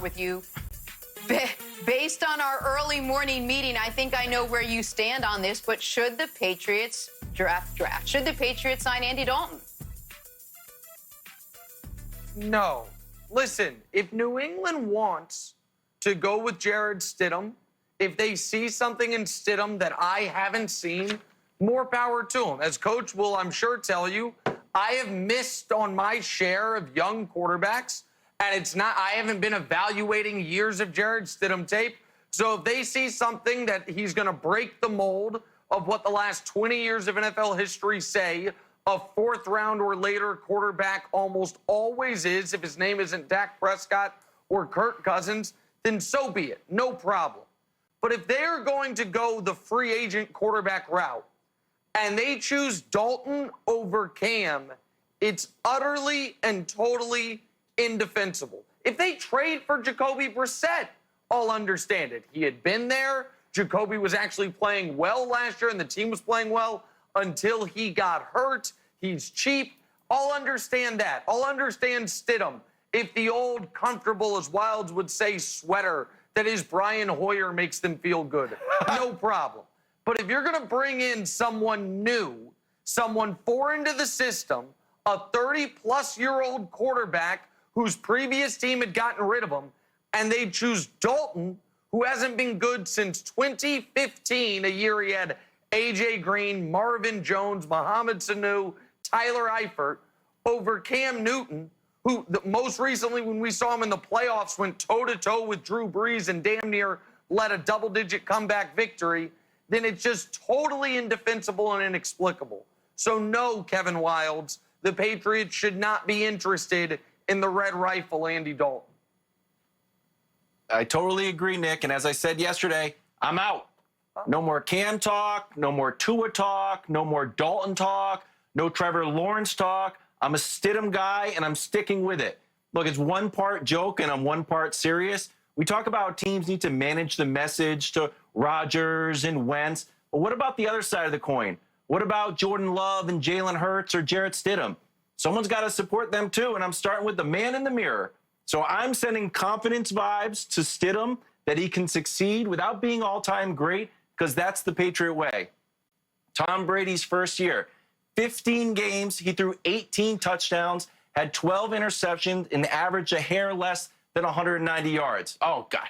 with you. Based on our early morning meeting, I think I know where you stand on this, but should the Patriots draft? Should the Patriots sign Andy Dalton? No. Listen, if New England wants to go with Jarrett Stidham, if they see something in Stidham that I haven't seen, more power to them. As Coach will, I'm sure, tell you, I have missed on my share of young quarterbacks, and it's not, I haven't been evaluating years of Jarrett Stidham tape. So if they see something that he's going to break the mold of what the last 20 years of NFL history say a fourth round or later quarterback almost always is, if his name isn't Dak Prescott or Kirk Cousins, then so be it. No problem. But if they are going to go the free agent quarterback route and they choose Dalton over Cam, it's utterly and totally indefensible. If they trade for Jacoby Brissett, I'll understand it. He had been there. Jacoby was actually playing well last year, and the team was playing well until he got hurt. He's cheap. I'll understand that. I'll understand Stidham if the old comfortable, as Wilds would say, sweater that is Brian Hoyer makes them feel good. No problem. But if you're going to bring in someone new, someone foreign to the system, a 30-plus-year-old quarterback whose previous team had gotten rid of him, and they choose Dalton, who hasn't been good since 2015, a year he had A.J. Green, Marvin Jones, Mohamed Sanu, Tyler Eifert, over Cam Newton, who most recently, when we saw him in the playoffs, went toe-to-toe with Drew Brees and damn near led a double-digit comeback victory, then it's just totally indefensible and inexplicable. So no, Kevin Wilds, the Patriots should not be interested in the Red Rifle, Andy Dalton. I totally agree, Nick. And as I said yesterday, I'm out. No more Cam talk, no more Tua talk, no more Dalton talk, no Trevor Lawrence talk. I'm a Stidham guy, and I'm sticking with it. Look, it's one part joke, and I'm one part serious. We talk about how teams need to manage the message to Rodgers and Wentz. But what about the other side of the coin? What about Jordan Love and Jalen Hurts or Jarrett Stidham? Someone's got to support them, too, and I'm starting with the man in the mirror. So I'm sending confidence vibes to Stidham that he can succeed without being all-time great, because that's the Patriot way. Tom Brady's first year, 15 games, he threw 18 touchdowns, had 12 interceptions, and averaged a hair less than 190 yards. Oh, God.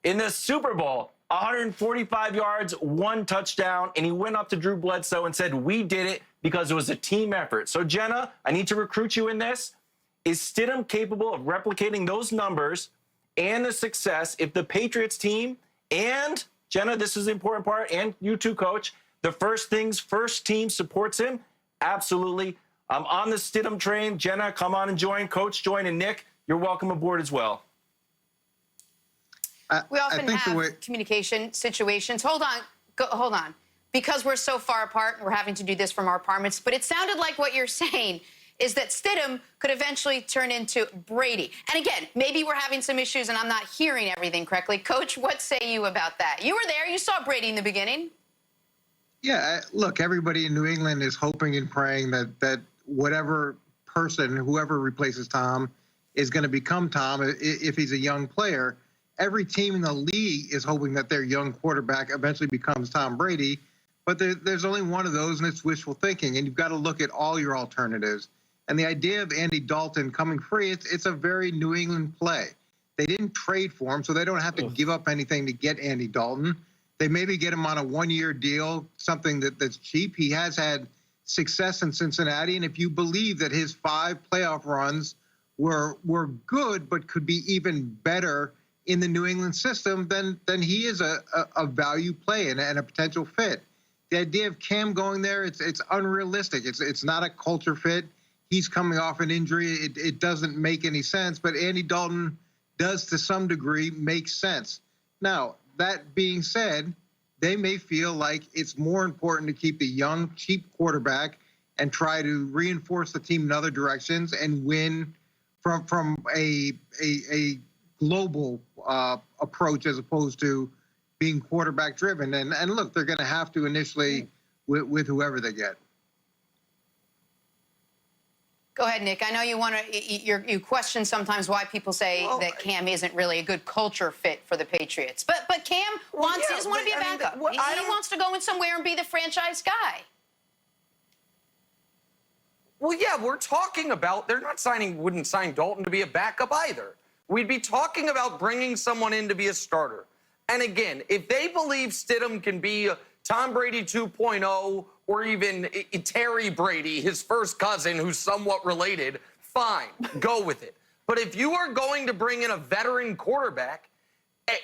In the Super Bowl, 145 yards, 1 touchdown, and he went up to Drew Bledsoe and said, "We did it because it was a team effort." So, Jenna, I need to recruit you in this. Is Stidham capable of replicating those numbers and the success if the Patriots team and, Jenna, this is the important part, and you too, Coach, the First Things First team supports him? Absolutely. I'm on the Stidham train. Jenna, come on and join. Coach, join. And Nick, you're welcome aboard as well. We often have communication situations. Hold on. Because we're so far apart, we're having to do this from our apartments. But it sounded like what you're saying is that Stidham could eventually turn into Brady. And again, maybe we're having some issues and I'm not hearing everything correctly. Coach, what say you about that? You were there. You saw Brady in the beginning. Yeah, look, everybody in New England is hoping and praying that whatever person, whoever replaces Tom, is going to become Tom if he's a young player. Every team in the league is hoping that their young quarterback eventually becomes Tom Brady. But there's only one of those, and it's wishful thinking. And you've got to look at all your alternatives. And the idea of Andy Dalton coming free, it's a very New England play. They didn't trade for him, so they don't have to give up anything to get Andy Dalton. They maybe get him on a one-year deal, something that's cheap. He has had success in Cincinnati, and if you believe that his 5 playoff runs were good but could be even better in the New England system, then he is a value play and a potential fit. The idea of Cam going there, it's unrealistic. It's not a culture fit. He's coming off an injury. It doesn't make any sense, but Andy Dalton does to some degree make sense. Now, that being said, they may feel like it's more important to keep the young, cheap quarterback and try to reinforce the team in other directions and win from a global approach as opposed to being quarterback driven. And look, they're going to have to initially with whoever they get. Go ahead, Nick. I know you want to. You question sometimes why people say that Cam isn't really a good culture fit for the Patriots. But Cam wants. He doesn't want to be a backup. He wants to go in somewhere and be the franchise guy. Well, yeah, we're talking about they're not signing. Wouldn't sign Dalton to be a backup either. We'd be talking about bringing someone in to be a starter. And again, if they believe Stidham can be Tom Brady 2.0 or even Terry Brady, his first cousin, who's somewhat related, fine, go with it. But if you are going to bring in a veteran quarterback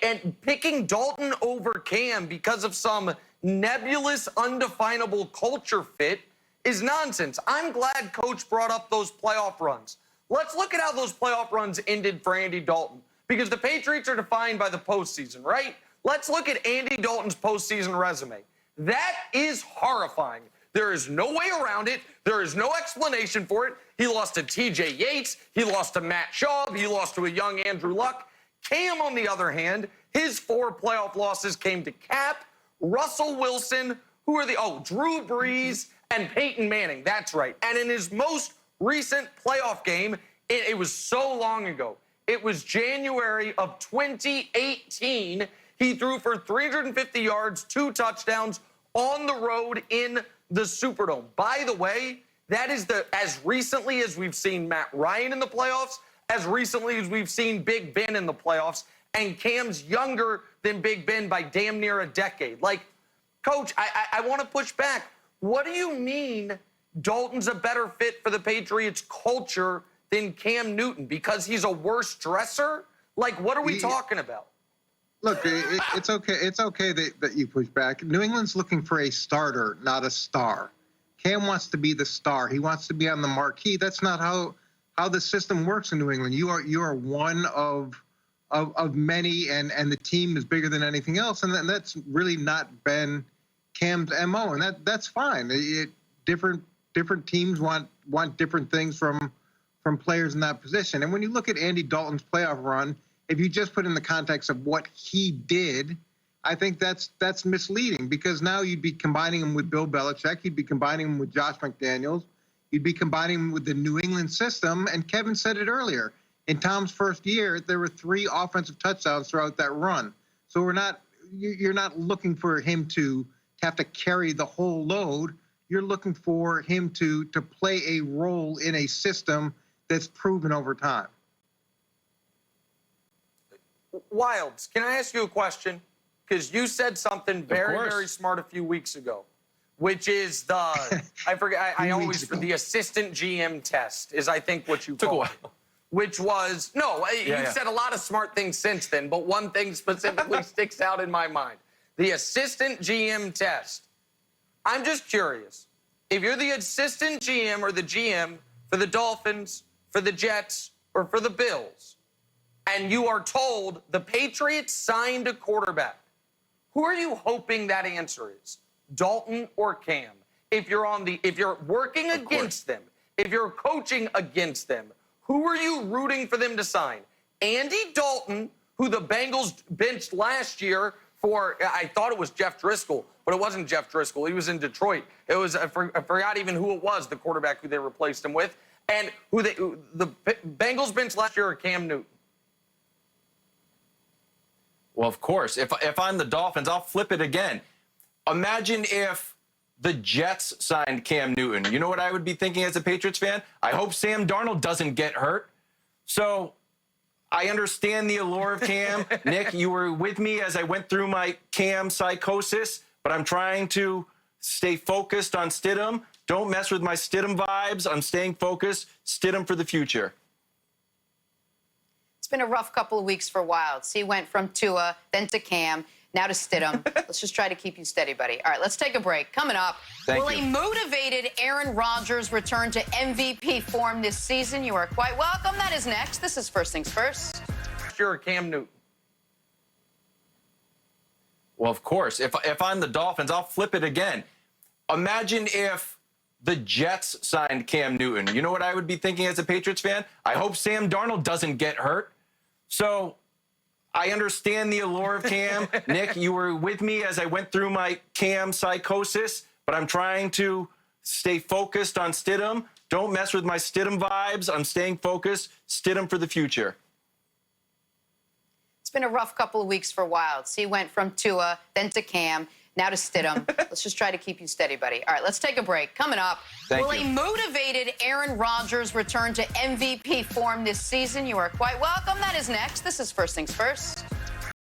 and picking Dalton over Cam because of some nebulous, undefinable culture fit is nonsense. I'm glad Coach brought up those playoff runs. Let's look at how those playoff runs ended for Andy Dalton, because the Patriots are defined by the postseason, right? Let's look at Andy Dalton's postseason resume. That is horrifying. There is no way around it. There is no explanation for it. He lost to T.J. Yates. He lost to Matt Schaub. He lost to a young Andrew Luck. Cam, on the other hand, his 4 playoff losses came to Cap, Russell Wilson, Drew Brees, and Peyton Manning. That's right. And in his most recent playoff game, it was so long ago. It was January of 2018. He threw for 350 yards, 2 touchdowns on the road in the Superdome. By the way, that is as recently as we've seen Matt Ryan in the playoffs, as recently as we've seen Big Ben in the playoffs, and Cam's younger than Big Ben by damn near a decade. Like, Coach, I want to push back. What do you mean Dalton's a better fit for the Patriots culture than Cam Newton because he's a worse dresser? Like, what are we talking about? Look, it's okay. It's okay that you push back. New England's looking for a starter, not a star. Cam wants to be the star. He wants to be on the marquee. That's not how the system works in New England. You are one of many, and the team is bigger than anything else. And that's really not been Cam's MO, and that's fine. Different teams want different things from players in that position. And when you look at Andy Dalton's playoff run, if you just put in the context of what he did, I think that's misleading, because now you'd be combining him with Bill Belichick, you'd be combining him with Josh McDaniels, you'd be combining him with the New England system. And Kevin said it earlier. In Tom's first year, there were 3 offensive touchdowns throughout that run. So you're not looking for him to have to carry the whole load. You're looking for him to play a role in a system that's proven over time. Wilds, can I ask you a question? Because you said something very smart a few weeks ago, which is the the assistant GM test is, I think, what you call it. Which was, you've said a lot of smart things since then, but one thing specifically sticks out in my mind. The assistant GM test. I'm just curious. If you're the assistant GM or the GM for the Dolphins, for the Jets, or for the Bills, and you are told the Patriots signed a quarterback, who are you hoping that answer is? Dalton or Cam? If you're working against them, if you're coaching against them, who are you rooting for them to sign? Andy Dalton, who the Bengals benched last year for, I thought it was Jeff Driscoll, but it wasn't Jeff Driscoll. He was in Detroit. It was, I forgot even who it was, the quarterback who they replaced him with, and who the Bengals benched last year, or Cam Newton. Well, of course. If I'm the Dolphins, I'll flip it again. Imagine if the Jets signed Cam Newton. You know what I would be thinking as a Patriots fan? I hope Sam Darnold doesn't get hurt. So I understand the allure of Cam. Nick, you were with me as I went through my Cam psychosis, but I'm trying to stay focused on Stidham. Don't mess with my Stidham vibes. I'm staying focused. Stidham for the future. It's been a rough couple of weeks for Wilds. He went from Tua, then to Cam, now to Stidham. Let's just try to keep you steady, buddy. All right, let's take a break. Coming up, will a motivated Aaron Rodgers return to MVP form this season? You are quite welcome. That is next. This is First Things First. Sure, Cam Newton. Well, of course. If I'm the Dolphins, I'll flip it again. Imagine if the Jets signed Cam Newton. You know what I would be thinking as a Patriots fan? I hope Sam Darnold doesn't get hurt. So I understand the allure of Cam. Nick, you were with me as I went through my Cam psychosis, but I'm trying to stay focused on Stidham. Don't mess with my Stidham vibes. I'm staying focused. Stidham for the future. It's been a rough couple of weeks for Wilds. He went from Tua, then to Cam, now to Stidham. Let's just try to keep you steady, buddy. All right, let's take a break. Coming up, will a motivated Aaron Rodgers return to MVP form this season? You are quite welcome. That is next. This is First Things First.